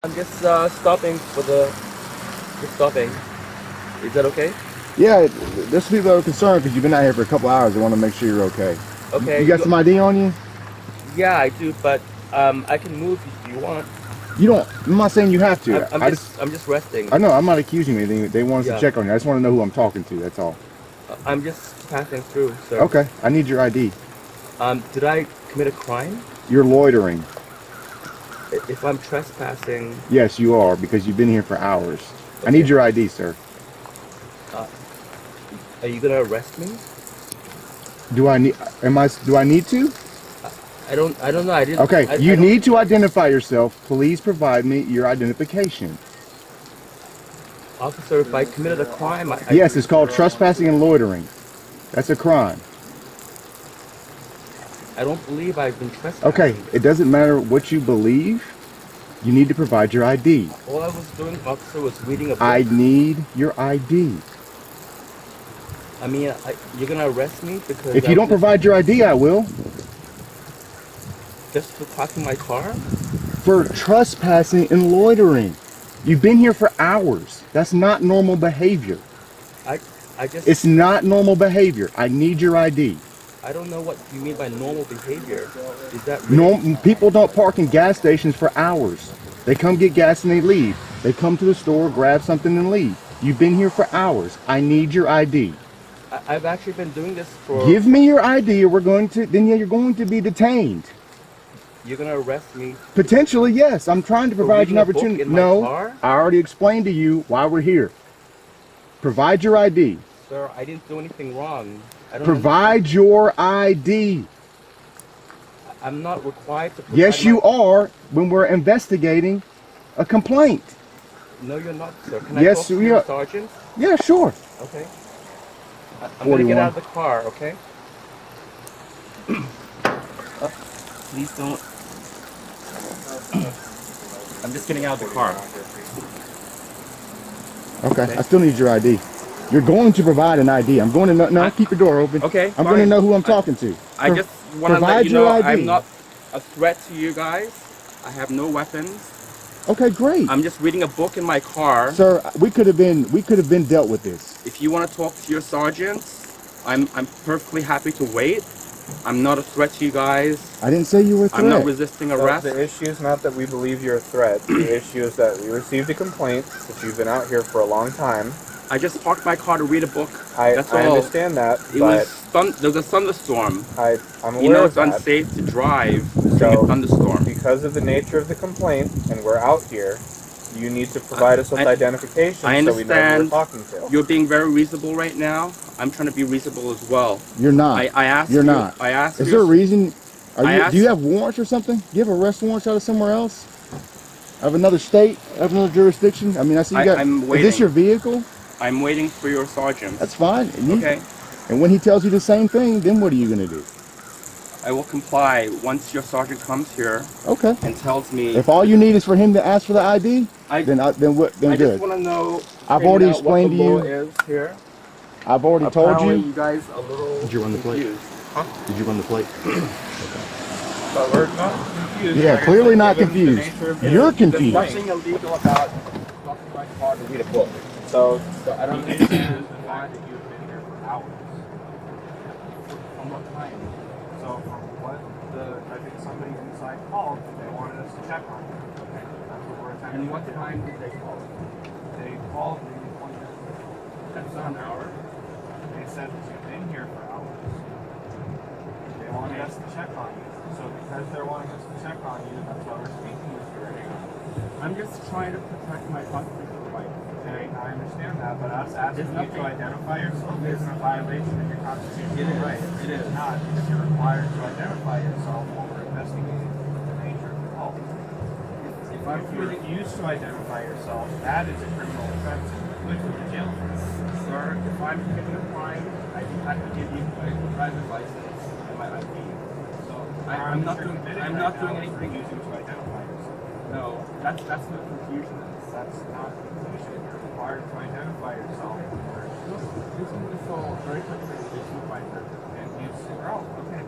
I'm just stopping for the. Just stopping. Is that okay? Yeah, there's people that are concerned because you've been out here for a couple hours. They want to make sure you're okay. Okay. You got some ID on you? Yeah, I do, but I can move if you want. You don't. I'm not saying you have to. I'm just resting. I know. I'm not accusing you of anything. They want us to check on you. I just want to know who I'm talking to. That's all. I'm just passing through, sir. Okay. I need your ID. Did I commit a crime? You're loitering. If I'm trespassing. Yes, you are, because you've been here for hours. Okay. I need your ID, sir. Are you gonna arrest me? Do I need? Do I need to? I don't know. I didn't. Okay. You need to identify yourself. Please provide me your identification. Officer, if I committed a crime, Yes, it's called trespassing and loitering. That's a crime. I don't believe I've been trespassing. Okay, it doesn't matter what you believe. You need to provide your ID. All I was doing, officer, was reading a book. I need your ID. I mean, you're gonna arrest me because if you don't provide your ID, I will. Just for parking my car? For trespassing and loitering. You've been here for hours. That's not normal behavior. I just... It's not normal behavior. I need your ID. I don't know what you mean by normal behavior. Is that really... People don't park in gas stations for hours. They come get gas and they leave. They come to the store, grab something and leave. You've been here for hours. I need your ID. I've actually been doing this for... Give me your ID or then you're going to be detained. You're going to arrest me? Potentially, yes. I'm trying to provide you an opportunity. No, I already explained to you why we're here. Provide your ID. Sir, I didn't do anything wrong. Provide your ID. I'm not required to provide... Yes, you are when we're investigating a complaint. No, you're not, sir. Can I talk to your sergeant? Yeah, sure. Okay. I'm going to get out of the car, okay? Please don't... I'm just getting out of the car. Okay, I still need your ID. You're going to provide an ID. I'm going to... No, keep your door open. Okay, I'm going to know who I'm talking to. I just want to let you know I'm not a threat to you guys. I have no weapons. Okay, great. I'm just reading a book in my car. Sir, we could have been dealt with this. If you want to talk to your sergeant, I'm perfectly happy to wait. I'm not a threat to you guys. I didn't say you were a threat. I'm not resisting arrest. The issue is not that we believe you're a threat. The issue is that we received a complaint that you've been out here for a long time. I just parked my car to read a book. That's all. I understand that, there was a thunderstorm. I'm aware of that. You know it's unsafe to drive during a thunderstorm. Because of the nature of the complaint, and we're out here, you need to provide us with identification so we know who we're talking to. You're being very reasonable right now. I'm trying to be reasonable as well. You're not. I asked You're you. not. I asked Is you. there a reason? Do you have warrants or something? Do you have arrest warrants out of somewhere else? Of another state? Of another jurisdiction? I mean, I see you got... I'm waiting. Is this your vehicle? I'm waiting for your sergeant. That's fine. Okay. And when he tells you the same thing, then what are you going to do? I will comply once your sergeant comes here. Okay. And tells me... If all you need is for him to ask for the ID, then good. I just want to know... I've already explained to you... is here. I've already told you... you guys a little... Did you run the plate? Huh? Did you run the plate? But we're not confused. Yeah, clearly not confused. You're confused. There's nothing illegal about talking my car to read a book. So I don't understand why that you've been here for hours. From what time? So from what I think somebody inside called, they wanted us to check on you. Okay, that's what we're attempting. And what time did they call? They called maybe 20 minutes. That's not an hour. They said that you've been here for hours. They wanted us to check on you. So because they're wanting us to check on you, that's why we're speaking with you right now. I'm just trying to protect my constitutional rights. Okay, I understand that, but us asking you to identify yourself isn't a violation of your constitutional rights. It is not, because you're required to identify yourself when we're investigating the nature of the call. If you refuse to identify yourself, that is a criminal offense and you could go to jail for that. Sir, if I'm committing a crime, I do have to give you a driver's license and my ID. So I'm not doing anything using to identify yourself. No, that's the confusion. That's not confusion. You're required to identify yourself. Using this all very quickly is my purpose. And you say, oh, okay.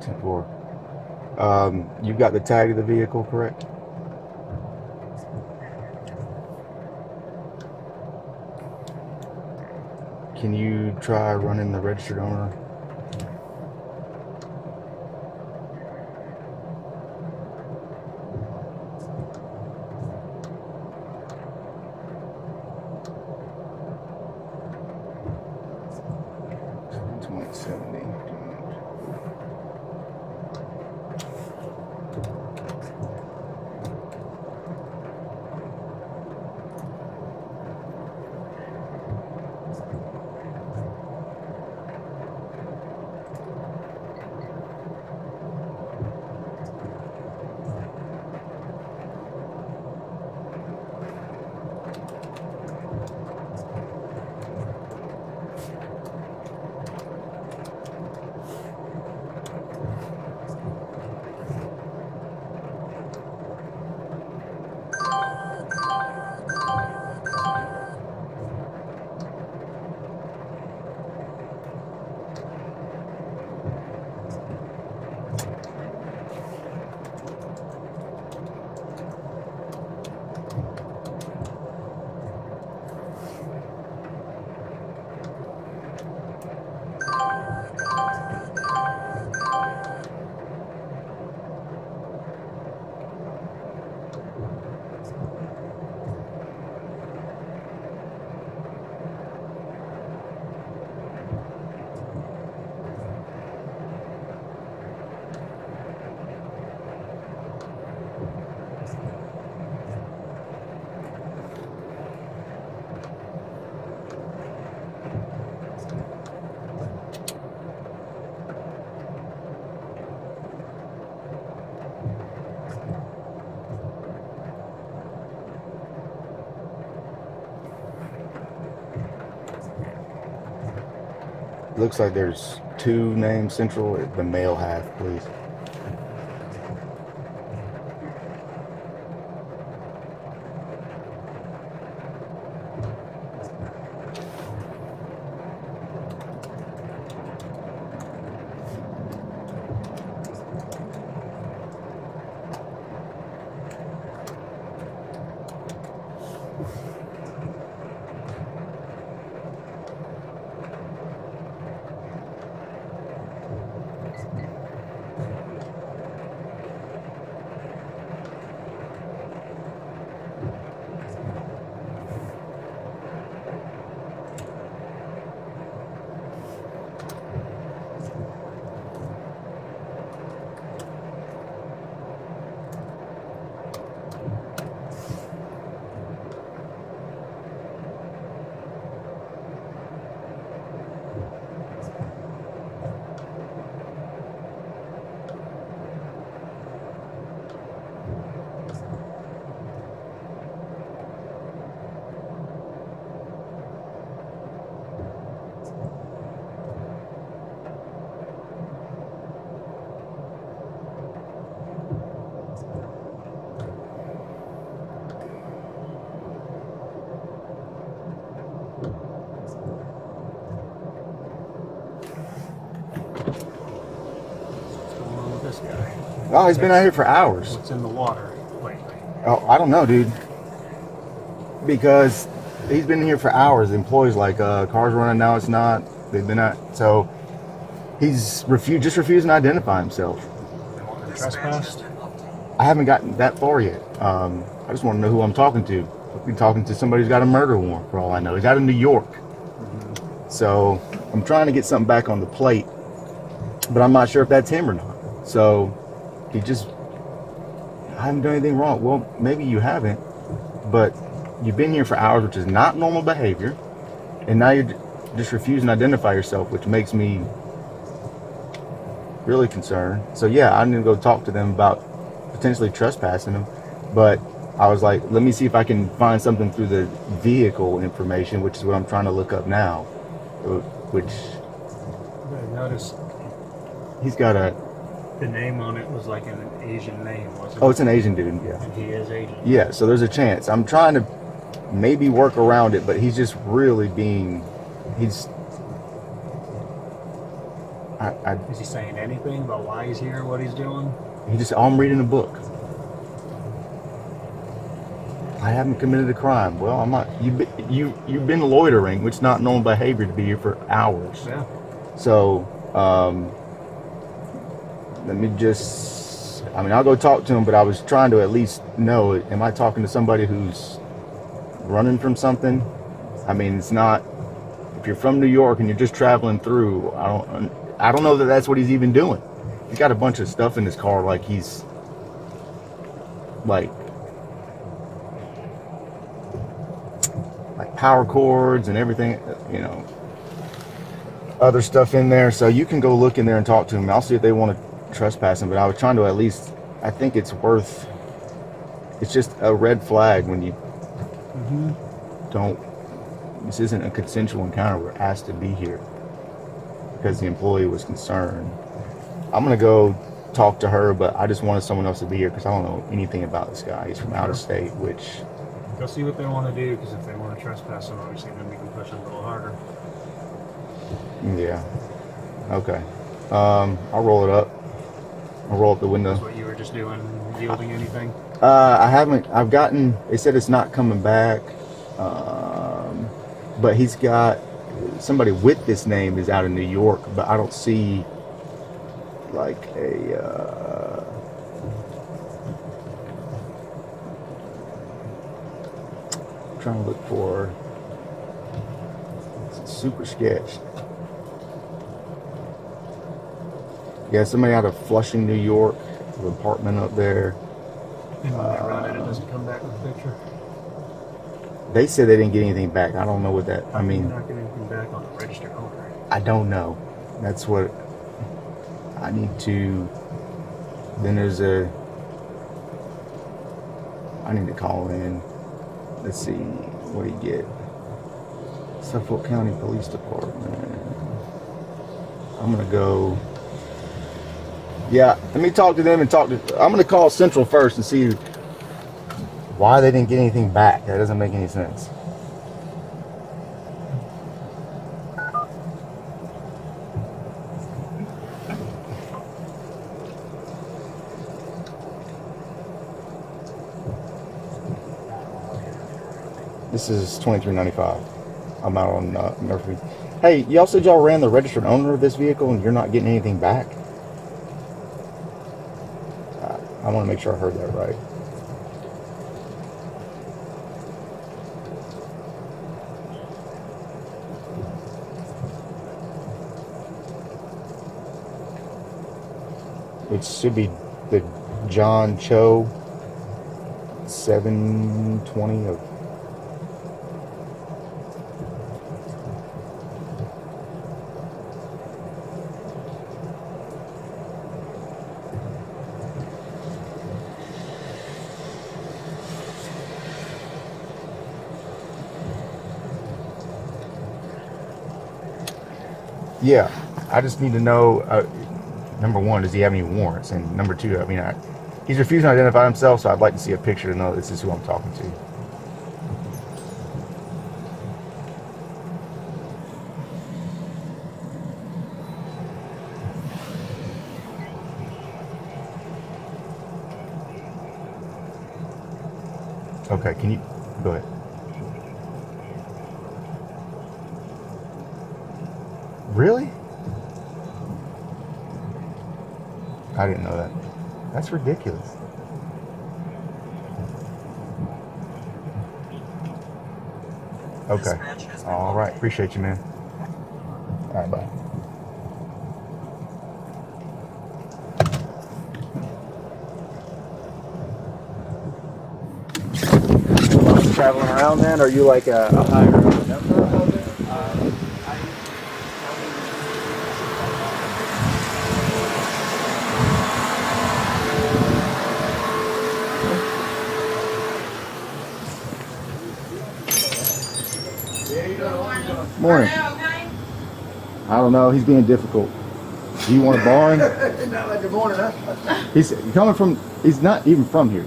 10-4. You've got the tag of the vehicle, correct? Can you try running the registered owner? Looks like there's 2 names central. The male half, please. Oh, he's been out here for hours. What's in the water lately? Oh, I don't know, dude. Because he's been here for hours. The employees like, car's running now, it's not. They've been out. So he's just refusing to identify himself. Trespassed? I haven't gotten that far yet. I just want to know who I'm talking to. I've been talking to somebody who's got a murder warrant, for all I know. He's out in New York. Mm-hmm. So I'm trying to get something back on the plate, but I'm not sure if that's him or not. So I haven't done anything wrong. Well, maybe you haven't, but you've been here for hours, which is not normal behavior, and now you're just refusing to identify yourself, which makes me really concerned. So yeah, I need to go talk to them about potentially trespassing them, but I was like, let me see if I can find something through the vehicle information, which is what I'm trying to look up now, which I noticed he's got the name on it was like an Asian name, wasn't it? Oh, it's an Asian dude, yeah. And he is Asian. Yeah, so there's a chance. I'm trying to maybe work around it, but he's just really I Is he saying anything about why he's here, what he's doing? He just, I'm reading a book. I haven't committed a crime. Well, I'm not. You've been loitering, which is not normal behavior to be here for hours. Yeah. So, let me just. I mean, I'll go talk to him, but I was trying to at least know: am I talking to somebody who's running from something? I mean, it's not. If you're from New York and you're just traveling through, I don't know that that's what he's even doing. He's got a bunch of stuff in his car, like he's like power cords and everything, you know, other stuff in there. So you can go look in there and talk to him. I'll see if they want to trespass him, but I was trying to at least, I think it's just a red flag when you don't, this isn't a consensual encounter. We're asked to be here because the employee was concerned. I'm going to go talk to her, but I just wanted someone else to be here because I don't know anything about this guy. He's from out of state, which... Go see what they want to do, because if they want to trespass him, obviously then we can push him a little harder. Yeah. Okay. I'll roll it up. I'll roll up the window. That's what you were just doing, yielding anything? I haven't. I've gotten. They said it's not coming back. But he's got somebody with this name is out in New York, but I don't see like a. Trying to look for super sketch. Yeah, somebody out of Flushing, New York, an apartment up there. And when they run it, it doesn't come back with a picture. They said they didn't get anything back. I don't know what that. I mean, you're not getting anything back on the registered owner. I don't know. That's what I need to. Then there's a. I need to call in. Let's see, what do you get? Suffolk County Police Department. I'm gonna go. Yeah, let me talk to them and I'm gonna call Central first and see why they didn't get anything back. That doesn't make any sense. This is $23.95. I'm out on Murphy. Hey, y'all said y'all ran the registered owner of this vehicle and you're not getting anything back? I want to make sure I heard that right. It should be the John Choe 720 of. Yeah, I just need to know, number one, does he have any warrants? And number two, I mean, he's refusing to identify himself, so I'd like to see a picture to know this is who I'm talking to. Okay, can you, go ahead. Really? I didn't know that. That's ridiculous. Okay. All right. Appreciate you, man. All right. Bye. Traveling around then? Are you like a higher member of it? Morning. I don't know. He's being difficult. Do you want to bar him? Not like good morning, huh? He's coming from. He's not even from here.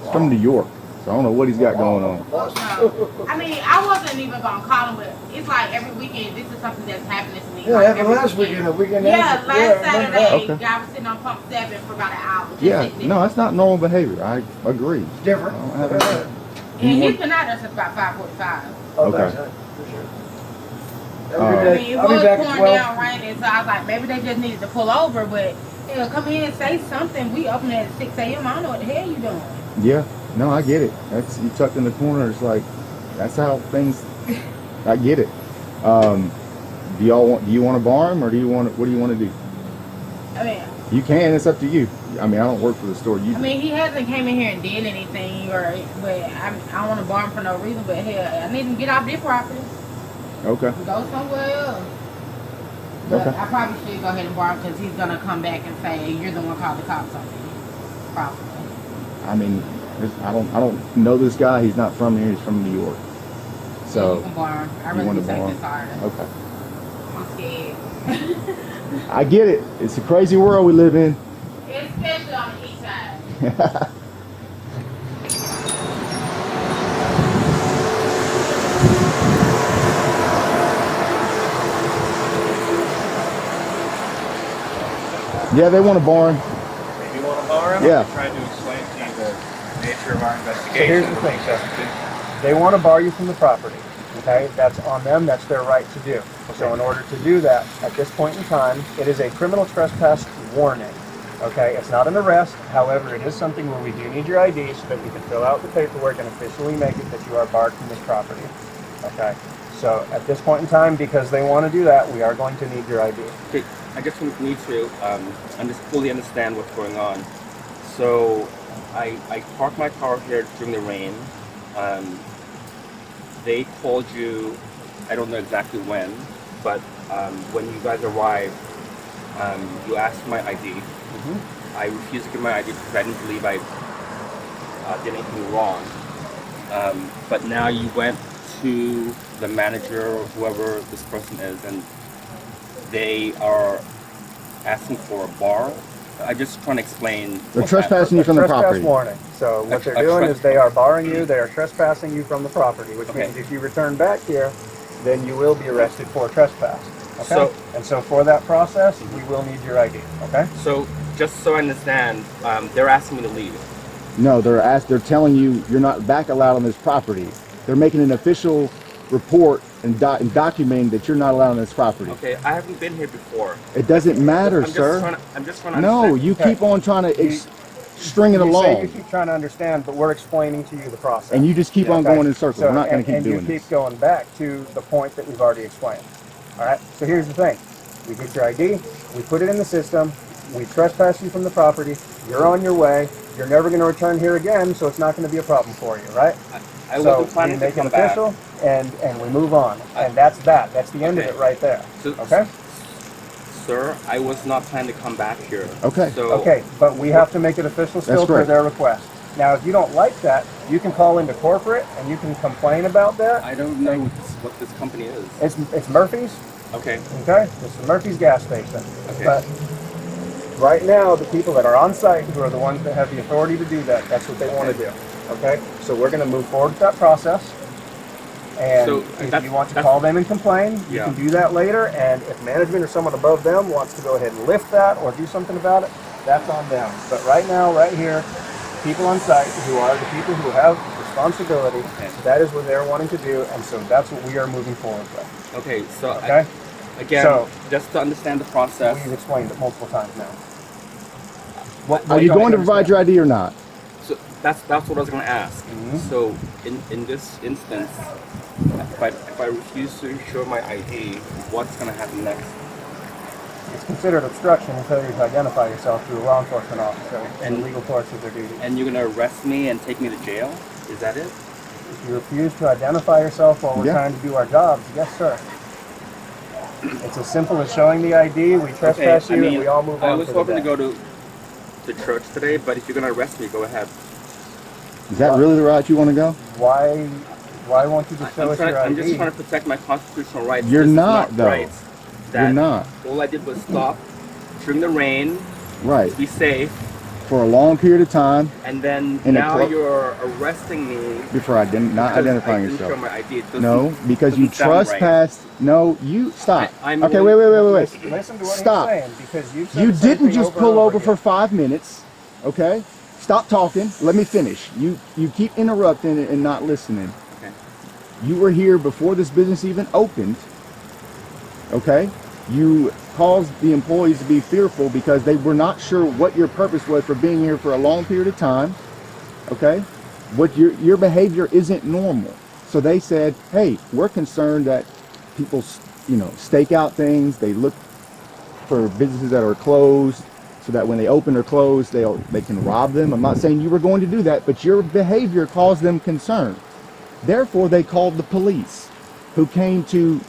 He's from New York. So I don't know what he's got going on. No. I mean, I wasn't even gonna call him, but it's like every weekend. This is something that's happening to me. Yeah, like happened every last weekend. The weekend Yeah, after. last I remember Saturday, that. Okay. guy was sitting on pump 7 for about an hour. just Yeah, sitting there. no, that's not normal behavior. I agree. It's different. I don't have any- And he's been out there since about 5:45. Okay. Okay. For sure. Uh, I Every mean, day. it I'll be was back at pouring 12. down raining, so I was like, maybe they just needed to pull over, but come in and say something. We open at 6 a.m. I don't know what the hell you doing. Yeah, no, I get it. That's you tucked in the corner. It's like that's how things. I get it. Do you want to bar him or do you want? What do you want to do? I mean, You can. It's up to you. I mean, I don't work for the store. You. I mean, he hasn't came in here and did anything, but I don't want to bar him for no reason. But hell, I need him to get off their property, Okay. go somewhere else. But Okay. I probably should go ahead and bar him because he's gonna come back and say you're the one called the cops on me. Probably. I mean, I don't know this guy. He's not from here. He's from New York. You So can bar him. I you really want do to take bar this hard. him? Okay. I'm scared. I get it. It's a crazy world we live in. Especially on the east side. Yeah, they want to bar him. If you want to bar him, Yeah. I tried to explain to you the nature of our So investigation. here's the thing, sir. They want to bar you from the property. Okay, that's on them. That's their right to do. So in order to do that, at this point in time, it is a criminal trespass warning. Okay, it's not an arrest. However, it is something where we do need your ID so that we can fill out the paperwork and officially make it that you are barred from this property. Okay, so at this point in time, because they want to do that, we are going to need your ID. Okay, I just need to fully understand what's going on. So I parked my car here during the rain. They called you, I don't know exactly when, but when you guys arrived, you asked for my ID. I refused to give my ID because I didn't believe I did anything wrong. But now you went to the manager or whoever this person is, and they are asking for a bar. I'm just trying to explain. They're what trespassing you from the Trespass property. warning. So what they're A doing tres- is they are barring you. They are trespassing you from the property, which Okay. means if you return back here, then you will be arrested for trespass. Okay. So- and so for that process, we will need your ID. Okay. So just so I understand, they're asking me to leave. No, they're telling you you're not back allowed on this property. They're making an official report and documenting that you're not allowed on this property. Okay, I haven't been here before. It doesn't matter, sir. I'm just trying to No, understand. you keep on trying to string it You say you along, keep trying to understand, but we're explaining to you the process. and you just keep on Okay? going in circles. So, We're not going to keep and doing you keep this. going back to the point that we've already explained. All right. So here's the thing: we get your ID, we put it in the system, we trespass you from the property. You're on your way. You're never going to return here again, so it's not going to be a problem for you, right? I So wasn't we planning to make it come back. official, and we move on, and that's that. That's the end of Okay. it right there. So- Okay. Sir, I was not planning to come back here. Okay. So Okay, but we have to make it official still That's per right. their request. Now, if you don't like that, you can call into corporate and you can complain about that. I don't know what this company is. It's Murphy's. Okay. Okay, it's the Murphy's gas station. Okay. But right now, the people that are on site, who are the ones that have the authority to do that, that's what they want to do. Okay, so we're going to move forward with that process. And So, if that's- you want to that's- call them and complain, you Yeah. can do that later. And if management or someone above them wants to go ahead and lift that or do something about it, that's on them. But right now, right here, people on site who are the people who have responsibility, Okay. that is what they're wanting to do. And so that's what we are moving forward with. Okay. So Okay? again, So- just to understand the process. We've explained it multiple times now. Are you don't going to understand? provide your ID or not? So that's what I was going to ask. Mhm. So in this instance, if I refuse to show my ID, what's going to happen next? It's considered obstruction and failure to identify yourself to a law enforcement officer in And- the legal course of their duty. And you're going to arrest me and take me to jail? Is that it? If you refuse to identify yourself while we're Yeah. trying to do our jobs, yes, sir. It's as simple as showing the ID, we trespass you, and we all move on I was for the hoping day. to go to church today, but if you're going to arrest me, go ahead. Is that really the route you want to go? Why won't you just show us your I'm ID? just trying to protect my constitutional rights. You're This is not, though. Rights You're that not. All I did was stop during the rain Right. to be safe, for a long period of time And then In a now club- you're arresting me before not because identifying I didn't show yourself. my ID. It doesn't- No, because you doesn't sound right. trespassed. No, you stop. I'm Okay, willing- wait. Listen to what Stop. he's saying, because you've said You the same didn't thing just over pull and over for again. 5 minutes. Okay, stop talking. Let me finish. You keep interrupting and not listening. Okay. You were here before this business even opened. Okay, you caused the employees to be fearful because they were not sure what your purpose was for being here for a long period of time. Okay, what your behavior isn't normal. So they said, hey, we're concerned that people, stake out things. They look for businesses that are closed so that when they open or close, they can rob them. I'm not saying you were going to do that, but your behavior caused them concern. Therefore, they called the police, who came to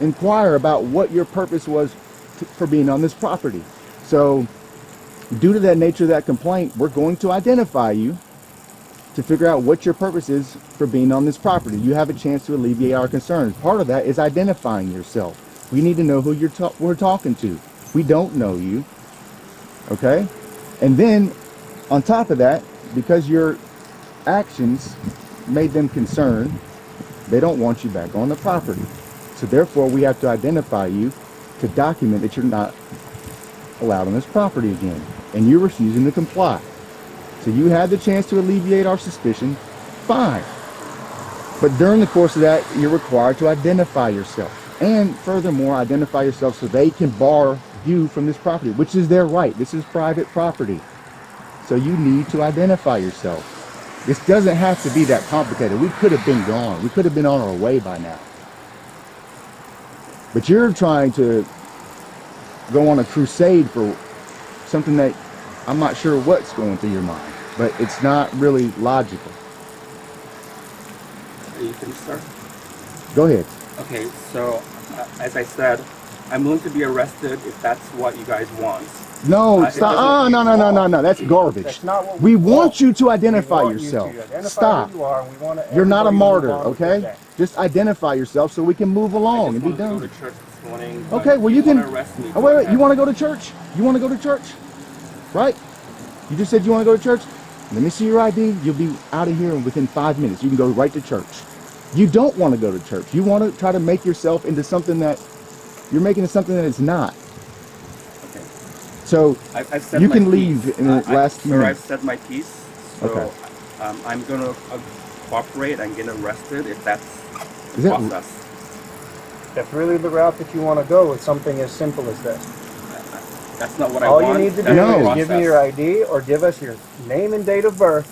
inquire about what your purpose was for being on this property. So due to that nature of that complaint, we're going to identify you to figure out what your purpose is for being on this property. You have a chance to alleviate our concerns. Part of that is identifying yourself. We need to know who we're talking to. We don't know you. Okay? And then on top of that, because your actions made them concerned, they don't want you back on the property. So therefore, we have to identify you to document that you're not allowed on this property again. And you're refusing to comply. So you had the chance to alleviate our suspicion, fine. But during the course of that, you're required to identify yourself. And furthermore, identify yourself so they can bar you from this property, which is their right. This is private property. So you need to identify yourself. This doesn't have to be that complicated. We could have been gone. We could have been on our way by now. But you're trying to go on a crusade for something that I'm not sure what's going through your mind, but it's not really logical. You can start. Go ahead. Okay, so as I said, I'm willing to be arrested if that's what you guys want. No, It stop. doesn't- No. That's garbage. That's not what We we want you to We identify want you yourself. to identify Stop. who you are, and we want You're not a everybody to martyr, move on with their okay? day. Just identify yourself so we can move I along just and be wanted to go done. to church this morning. but Okay, well you if can. wanna arrest me, Oh, wait. go You want to ahead. go to church? You want to go to church? Right? You just said you want to go to church? Let me see your ID. You'll be out of here within 5 minutes. You can go right to church. You don't want to go to church. You want to try to make yourself into something that you're making it something that it's not. Okay. So I've said you my can piece. leave in the last few Sir, minutes. I've said my piece. So Okay. I'm going to cooperate and get arrested if that's the Is that- process. If really the route that you want to go with something as simple as this. That's not what I All want. you need to That's do the No. is give me your ID or give us your name and date of birth,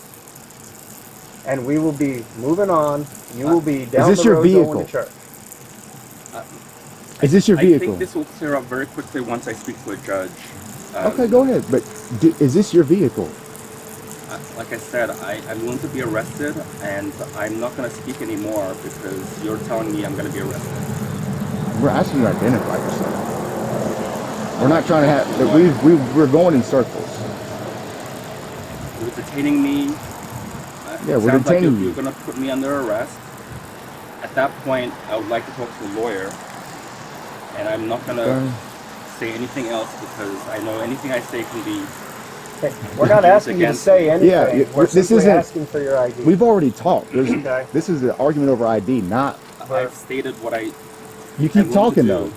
and we will be moving on. You will be down this the your road vehicle? going to church. Is this your I vehicle? think this will clear up very quickly once I speak to a judge. Okay, go ahead. But is this your vehicle? Like I said, I'm willing to be arrested, and I'm not going to speak anymore because you're telling me I'm going to be arrested. We're asking you to identify yourself. We're not trying to have. We're going in circles. You're detaining me. Yeah, It we're sounds detaining like you. you're going to put me under arrest. At that point, I would like to talk to a lawyer, and I'm not going to say anything else because I know anything I say can be. Hey, we're not asking you to say anything. Yeah, we're this simply isn't- asking for your ID. We've already talked. Okay. This is an argument over ID, not. I've stated what I. You I'm keep willing to talking do. though.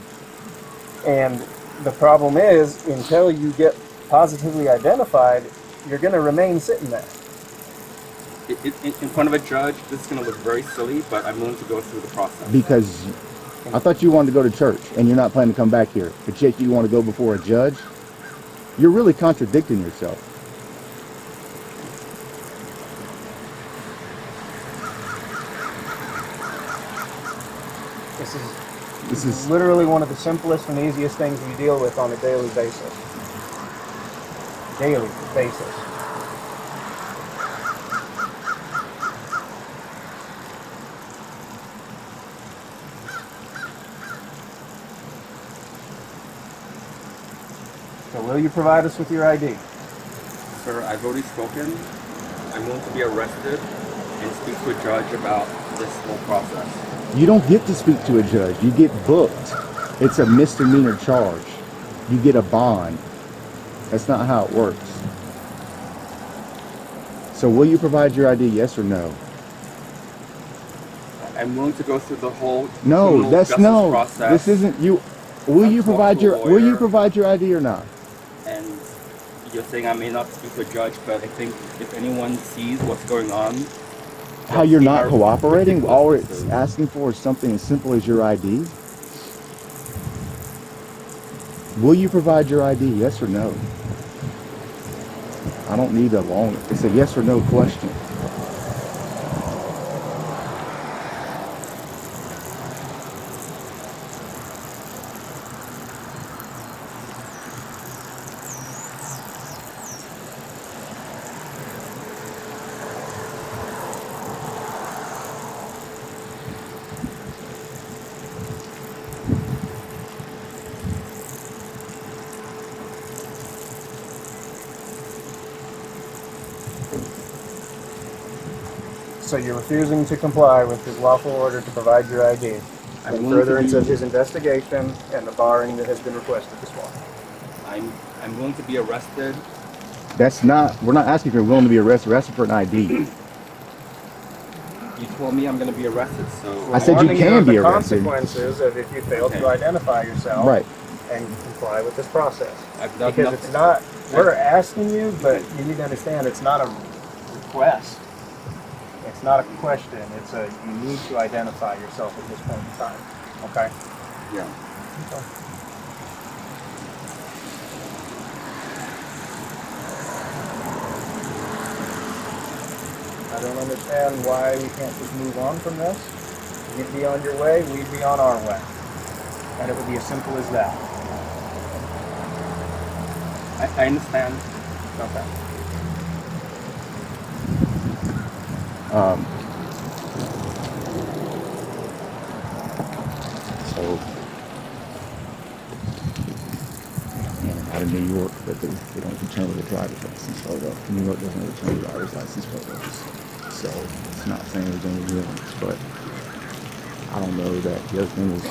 And the problem is, until you get positively identified, you're going to remain sitting there. In front of a judge, this is going to look very silly, but I'm willing to go through the process. Because I thought you wanted to go to church and you're not planning to come back here, but yet you want to go before a judge. You're really contradicting yourself. This is literally one of the simplest and easiest things we deal with on a daily basis. Daily basis. So will you provide us with your ID? Sir, I've already spoken. I'm willing to be arrested and speak to a judge about this whole process. You don't get to speak to a judge. You get booked. It's a misdemeanor charge. You get a bond. That's not how it works. So will you provide your ID, yes or no? I'm willing to go through the whole No, criminal that's justice no. process. This isn't you. Will I've you talked provide to a your Will you lawyer. provide your ID or not? And you're saying I may not speak to a judge, but I think if anyone sees what's going on, How you're see not how cooperating? ridiculous All this it's is. asking for is something as simple as your ID. Will you provide your ID, yes or no? I don't need a long. It's a yes or no question. So you're refusing to comply with his lawful order to provide your ID I'm in willing to furtherance be- of his investigation and the barring that has been requested this morning. I'm willing to be arrested. That's not. We're not asking if you're willing to be arrested. We're asking for an ID. You told me I'm going to be arrested, so I said you Warning can of be the arrested. consequences of if you fail to Okay. identify yourself Right. and comply with this process. I've done Because nothing. it's not, we're asking you, but you need to understand it's not a request. It's not a question. It's a, you need to identify yourself at this point in time. Okay? Yeah. I don't understand why we can't just move on from this. You'd be on your way, we'd be on our way. And it would be as simple as that. I understand. Okay. So, out of New York, but they don't return the driver's license photo. New York doesn't return driver's license photos. So, it's not saying there's any warrants, but I don't know that. The other thing is,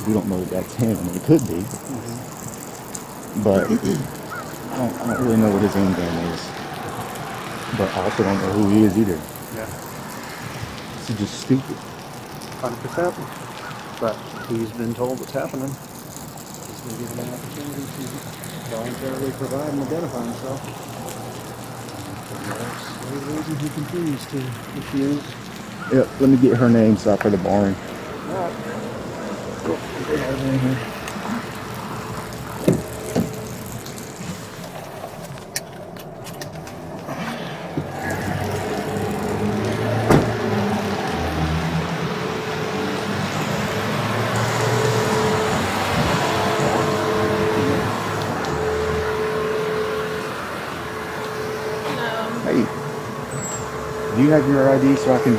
we don't know that that's him. I mean, it could be. But I don't really know what his end game is. But I also don't know who he is either. Yeah. This is just stupid. 100%. But he's been told what's happening. He's been given an opportunity to voluntarily provide and identify himself. For no reason he continues to refuse. Yeah, let me get her name so I put the barring. Alright. Hey, do you have your ID so I can?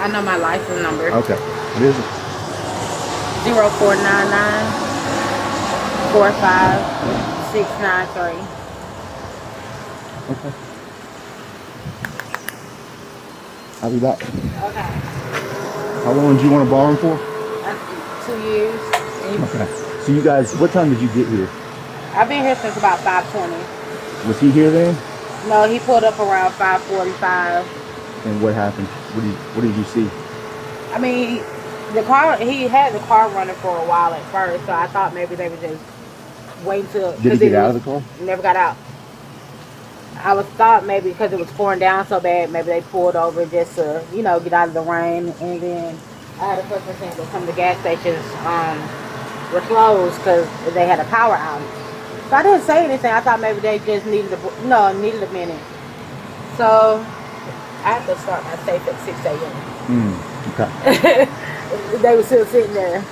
I know my license number. Okay, what is it? 0499 45693. Okay. I'll be back. Okay. How long do you want to borrow him for? That's 2 years. Okay. So you guys, what time did you get here? I've been here since about 5:20. Was he here then? No, he pulled up around 5:45. And what happened? What did you see? I mean, he had the car running for a while at first, so I thought maybe they would just wait till. Did he get out of the car? Never got out. I thought maybe because it was pouring down so bad, maybe they pulled over just to, get out of the rain. And then I had a person saying that some of the gas stations were closed because they had a power outage. So I didn't say anything. I thought maybe they just needed a minute. So I had to start my safe at 6 a.m. Okay. They were still sitting there.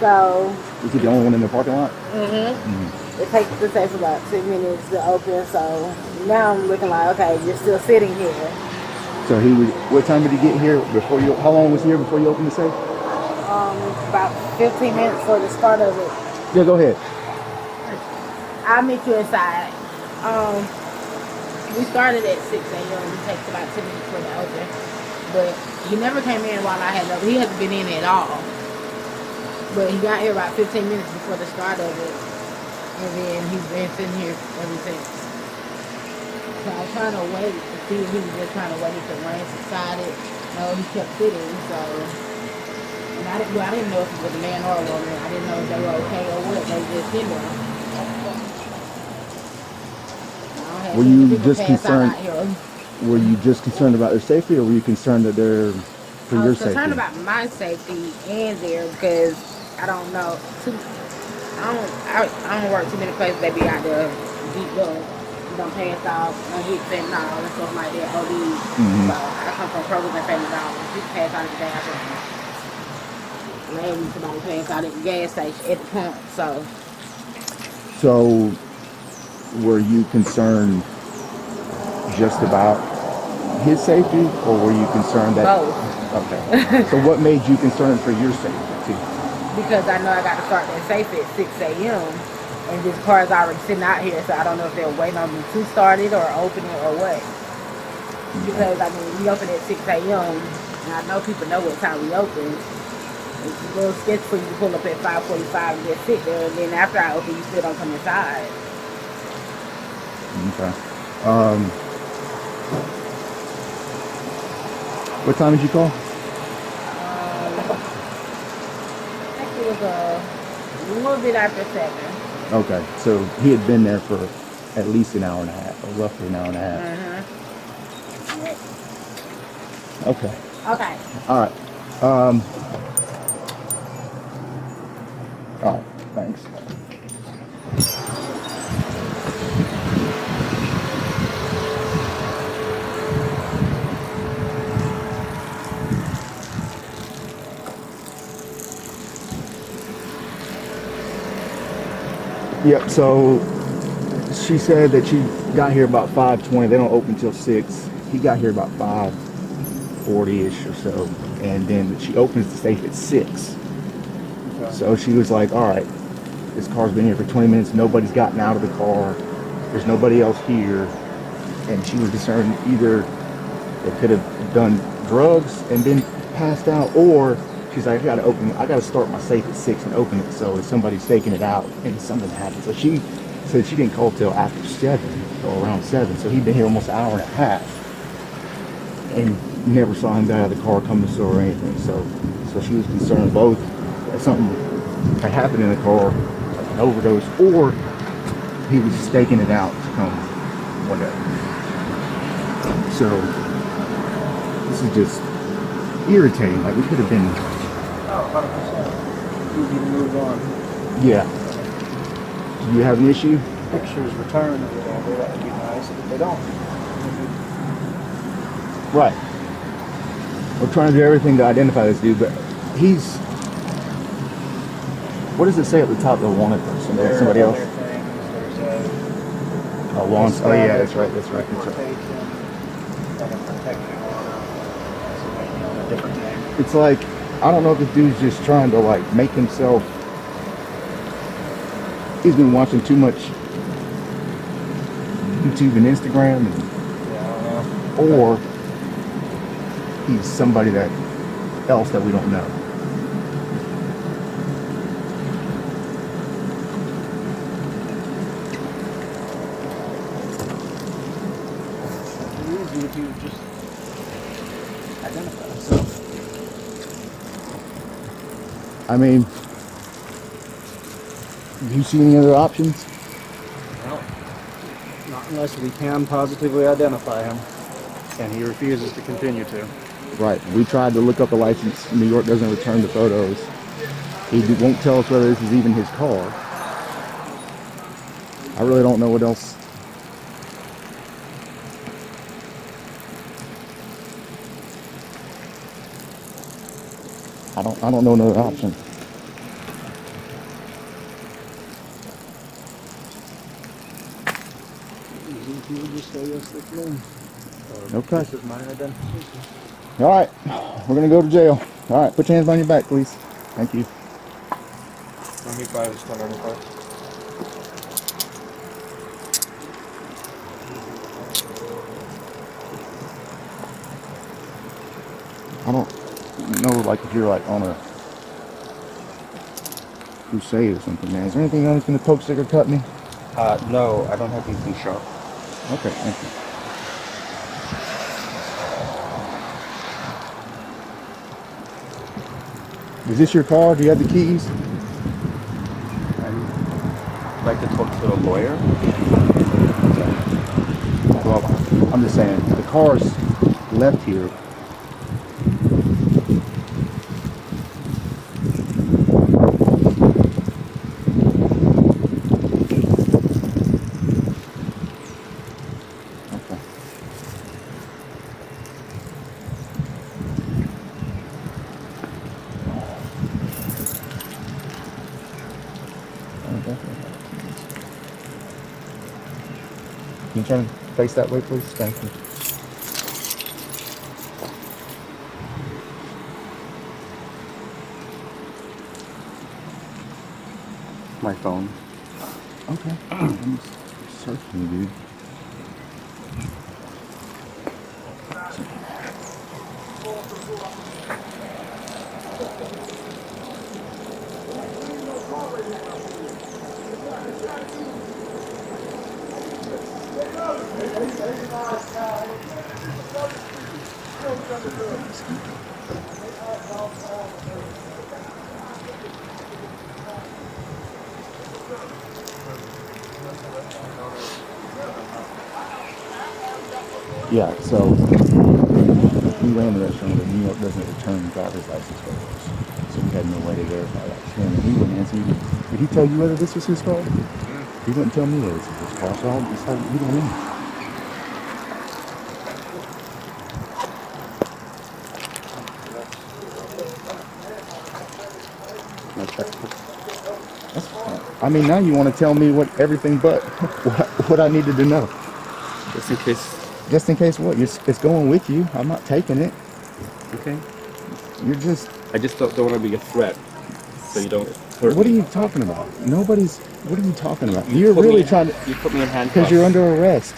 So Was he the only one in the parking lot? it takes the safe about 2 minutes to open. So now I'm looking like, okay, you're still sitting here. So he was. What time did he get here? Before you? How long was he here before you opened the safe? About 15 minutes for the start of it. Yeah, go ahead. I'll meet you inside. We started at 6 a.m. It takes about 10 minutes for it to open. But he never came in while I had he hasn't been in at all. But he got here about 15 minutes before the start of it. And then he's been sitting here ever since. So I was trying to wait to see if he was just trying to wait if the rain subsided. No, he kept sitting, so. And I didn't know if it was a man or a woman. I didn't know if they were okay or what. They just sitting there. Were you just concerned? Were you just concerned about their safety, or were you concerned that they're for I your was safety? concerned about my safety and there because I don't know. I don't work too many places. They be out there deep guns. Don't pass out, don't hit fentanyl and stuff like that. OD. Mm-hmm. So I come from Kroger's and fentanyl. You pass out at the gas station. Maybe somebody pass out at the gas station at the pump. So, were you concerned just about his safety, or were you concerned that? Both. Okay. So, what made you concerned for your safety too? Because I know I got to start that safe at 6 a.m. And this car is already sitting out here, so I don't know if they're waiting on me to start it or open it or what. Because, I mean, we open at 6 a.m. and I know people know what time we open. It's a little sketchy for you to pull up at 5:45 and just sit there, and then after I open, you still don't come inside. Okay. What time did you call? I think it was a little bit after 7. Okay, so he had been there for at least an hour and a half, or roughly an hour and a half. Mm-hmm. Okay. Okay. All right. All right. Thanks. Yep, so she said that she got here about 5:20. They don't open till 6. He got here about 5:40-ish or so. And then she opens the safe at 6. Okay. So she was like, all right, this car's been here for 20 minutes. Nobody's gotten out of the car. There's nobody else here. And she was concerned either they could have done drugs and then passed out, or she's like, I gotta start my safe at 6 and open it, so if somebody's taking it out and something happens. So she said she didn't call till after 7 or around 7, so he'd been here almost an hour and a half and never saw him get out of the car, come to the store or anything. So she was concerned both that something had happened in the car, like an overdose, or he was staking it out to come whatever. So this is just irritating. Like, we could have been. Oh, 100%. We need to move on. Yeah. Do you have an issue? Pictures returned or whatever, that would be nice, but they don't. Right. We're trying to do everything to identify this dude, but he's. What does it say at the top of the wanted person? Somebody else? There's Oh, Lawrence. Oh, yeah, that's right. That's right. That's right. And a protection order. So maybe on a different name. It's like, I don't know if the dude's just trying to like make himself. He's been watching too much YouTube and Instagram, Yeah, I don't know. or he's somebody else that we don't know. Easy if you would just identify yourself. I mean, do you see any other options? Well, not unless we can positively identify him, and he refuses to continue to. Right. We tried to look up the license. New York doesn't return the photos. He won't tell us whether this is even his car. I really don't know what else. I don't know another option. Easy if you would just say yes, this room. Okay. This is my identification. All right. We're going to go to jail. All right. Put your hands behind your back, please. Thank you. 25 is 195. I don't know, like, if you're, like, on a crusade or something, man. Is there anything else going to poke, stick, or cut me? No, I don't have anything sharp. Okay, thank you. Is this your car? Do you have the keys? I'd like to talk to a lawyer. Well, I'm just saying, the car's left here. Okay. Can you turn and face that way, please? Thank you. My phone. Okay. I'm just searching, dude. Yeah, so we ran the restaurant, but New York doesn't return driver's license photos. So we had no way to verify that to him. And he wouldn't answer you. Did he tell you whether this was his car? He wouldn't tell me whether this was his car, so I decided we don't know. My checkbook. That's fine. I mean, now you want to tell me what everything but what I needed to know. Just in case. Just in case what? It's going with you. I'm not taking it. Okay. You're just... I just don't want to be a threat. So you don't hurt What are me. you talking about? Nobody's... What are you talking about? You You're put really me- trying to... You put me in handcuffs. Because you're under arrest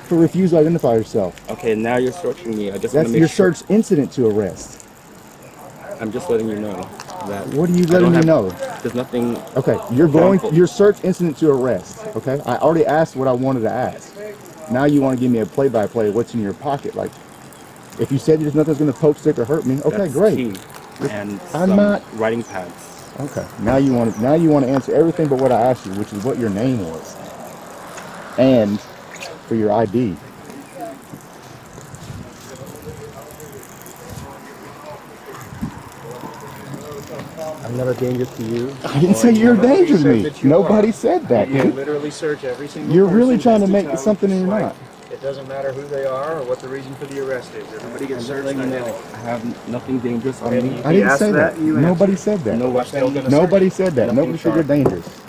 for refusal to identify yourself. Okay, now you're searching me. I just want That's to make your sure. search incident to arrest. I'm just letting you know that. What are you I letting don't me have- know? There's nothing. Okay, you're going... Harmful. Your search incident to arrest. Okay? I already asked what I wanted to ask. Now you want to give me a play-by-play of what's in your pocket. Like, if you said there's nothing that's going to poke, stick, or hurt me, okay, That's great. key. And I'm some not- writing pads. Okay. Now you want to answer everything but what I asked you, which is what your name was, and for your ID. I'm not a danger to you. I didn't say you're a Nobody danger to said me. that you Nobody are. said that. You literally search every single You're really person trying to just make tell something them you're just not. It doesn't matter who they are or what the reason for the arrest is. Everybody I'm gets just searched. letting you I know. know. I have nothing dangerous on And me. you- I didn't asked say that, that. you Nobody answered. said that. No We're still weapon. gonna Nobody said that. Nothing Nobody said you're sharp. dangerous.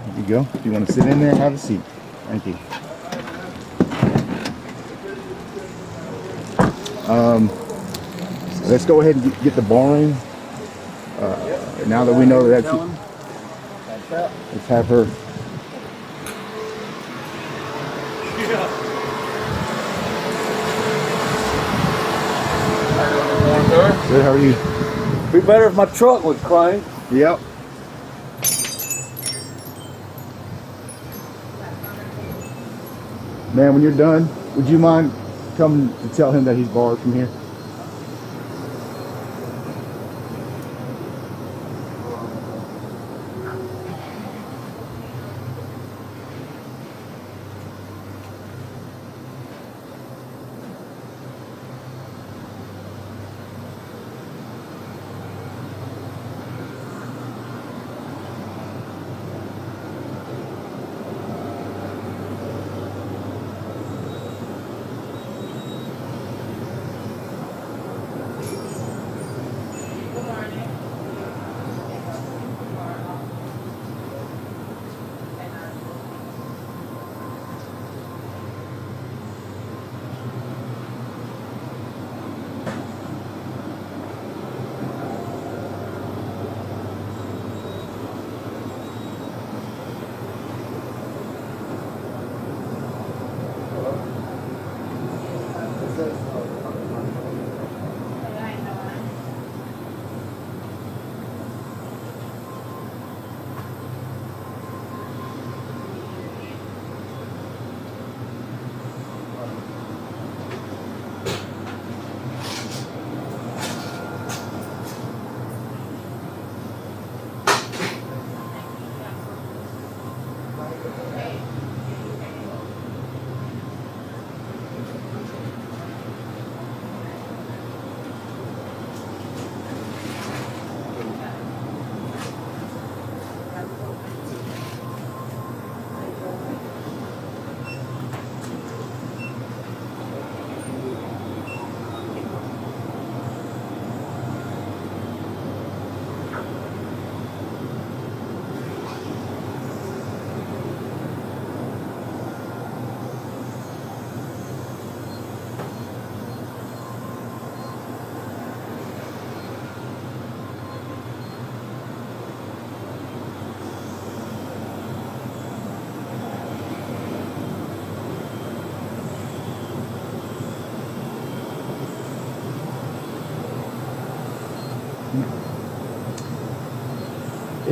There you go. If you want to sit in there, have a seat. Thank you. Let's go ahead and get the barring. Now that we know that, let's have her. Good, how are you? Be better if my truck would crank. Yep. Man, when you're done, would you mind coming to tell him that he's barred from here?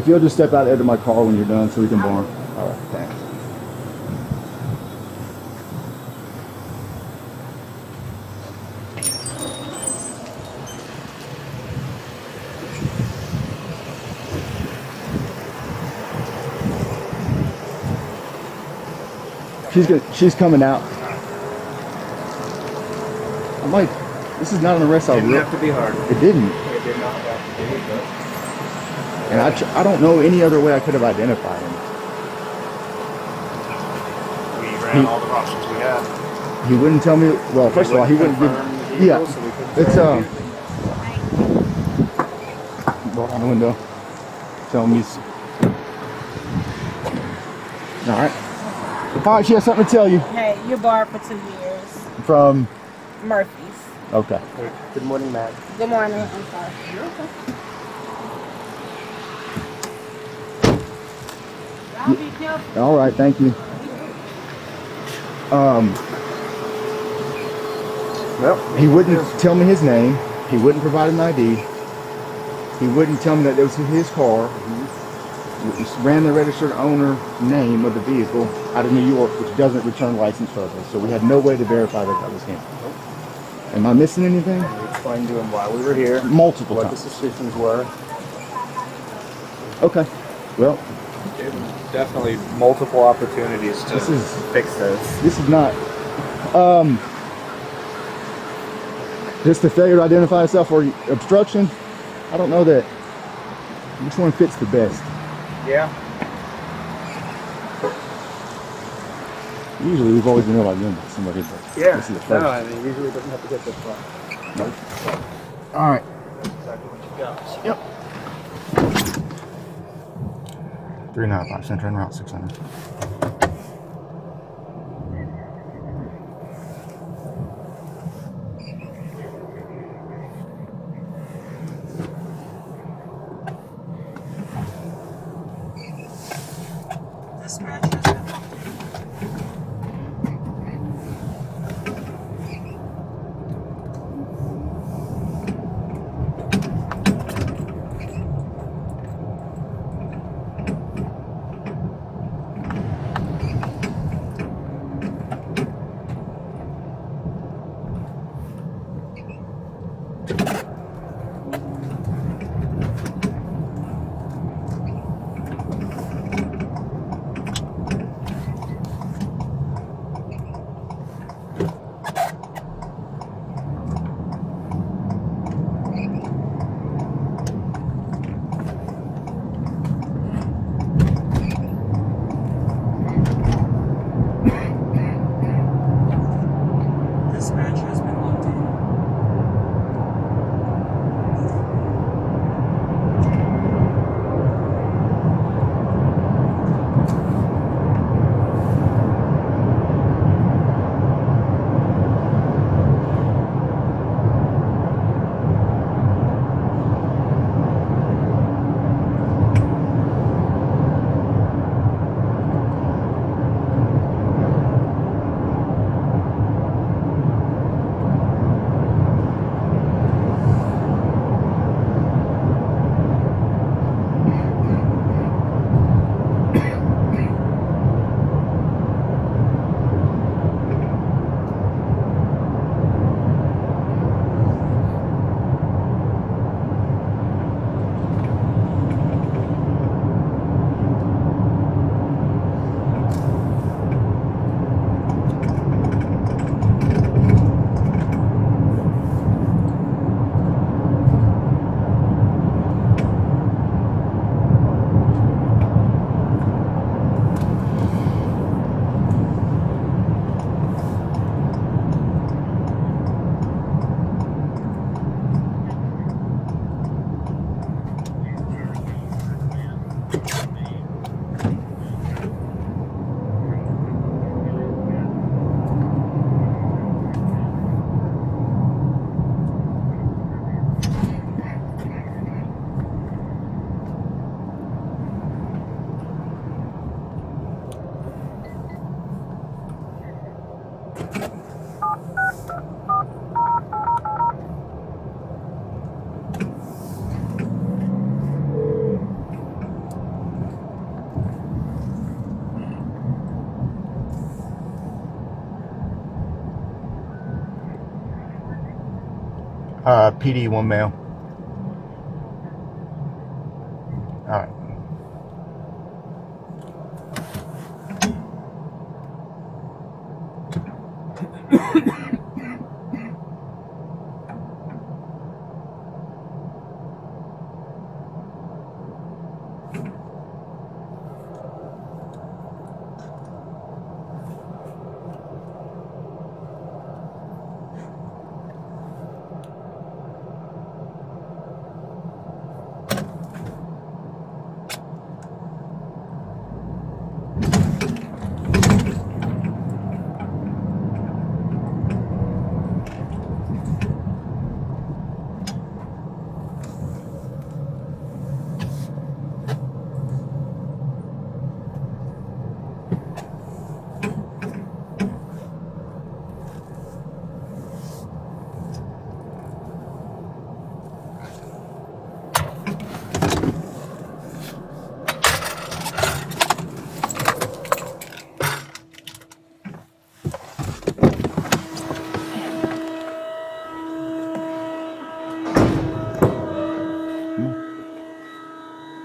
If you'll just step out there to my car when you're done so we can borrow. All right, thanks. She's coming out. I'm like, this is not an arrest. Didn't have to be hard. It didn't. It did not have to be, but And I don't know any other way I could have identified him. we ran all the options we had. He wouldn't tell me. Well, first of all, he wouldn't give. confirm the vehicle, Yeah, so we couldn't it's tell you. roll down the window. Tell him he's. All right. All right, she has something to tell you Hey, you're barred for 2 years. from. Murphy's. Okay. Good morning, Matt. Good morning. I'm sorry. You're okay. Y'all be careful. All right. Thank you. Well, he wouldn't tell me his name. He wouldn't provide an ID. He wouldn't tell me that it was his car. He ran the registered owner name of the vehicle out of New York, which doesn't return license photos. So we had no way to verify that that was him. Am I missing anything? We explained to him why we were here, Multiple what the times. suspicions were. Okay. Well, Definitely multiple opportunities to This is- fix this. this is not. Just a failure to identify yourself or obstruction. I don't know that. Which one fits the best? Yeah. Usually we've always been able to identify somebody, but Yeah. this is the first. No, I mean, usually it doesn't have to get this far. All right. Exactly what you got. Yep. 395 Center and Route 600. This matches. PD, one male. All right.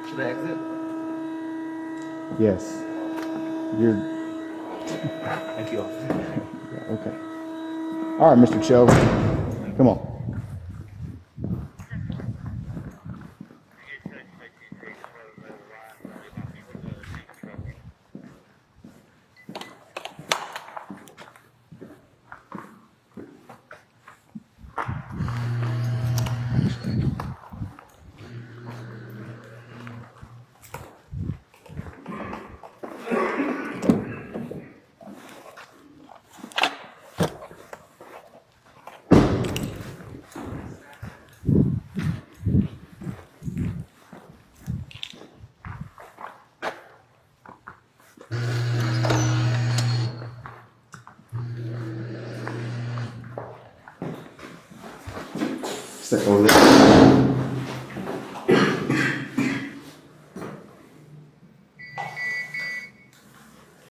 Should I exit? Yes. You're Thank you. okay. All right, Mr. Choe. Come on. Step over there.